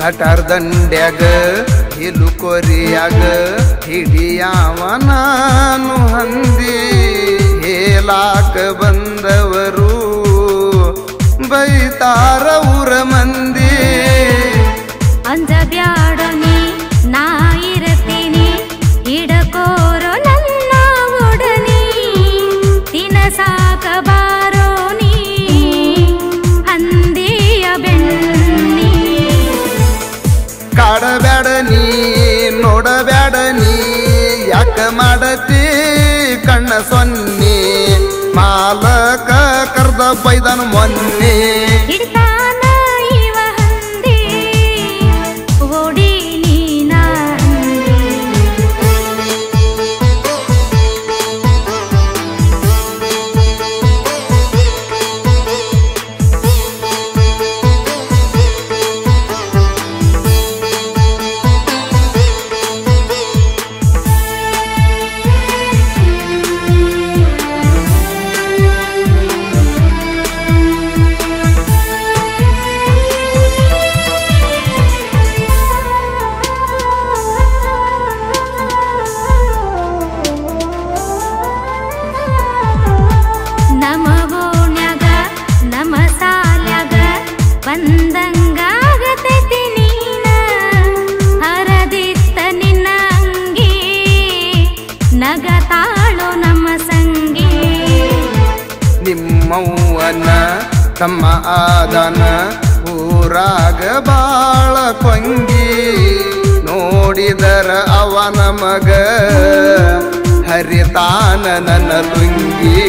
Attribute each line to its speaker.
Speaker 1: gutter ದಂಡ್ಯಾಗ ಹಿಲು ಕೊರಿಯಾಗ ಹಿಡಿಯಾವ ನಾನು ಹಂದಿ ಹೇಲಾಕ ಬಂದವರು ಬೈತಾರ ಊರ ಮಂದಿ
Speaker 2: ಅಂಜಬ್ಯಾಡ ನೀ ನಾ ಇರತೀನಿ ಹಿಡಕೋರೋ ನನ್ನ ಒಡನಿ ತಿನಸಾಕ ಬಾರೋ ನೀ ಹಂದಿಯ ಬೆಣ್ಣಿ
Speaker 1: ಕಾಡಬ್ಯಾಡ ನೀ ನೋಡಬ್ಯಾಡ ನೀ ಯಾಕ ಮಾಡತಿ ಕಣ್ಣ ಸೊನ್ನಿ ಮಾಲಕ ಕರ್ದ ಬೈದನ ಮೊನ್ನೆ
Speaker 2: ಹಿಡ್ತಾನ ಇವ ಹಂದಿ ಓಡಿ ನೀನ ನಮ ಓಣ್ಯಾಗ ನಮ ಸಾಲ್ಯಾಗ ಬಂದಂಗಾಗತೈತಿ ನೀನ ಹರದಿತ್ತ ನಿನ್ನ ಅಂಗಿ ನಗತಾಳೋ ನಮ್ಮ ಸಂಗಿ
Speaker 1: ನಿಮ್ಮವ್ವನ ತಮ್ಮ ಆದನ ಊರಾಗ ಬಾಳ ಕೊಂಗಿ ನೋಡಿದರ ಅವನ ಮಗ ಹರಿತಾನ ನನ್ನ ಲುಂಗಿ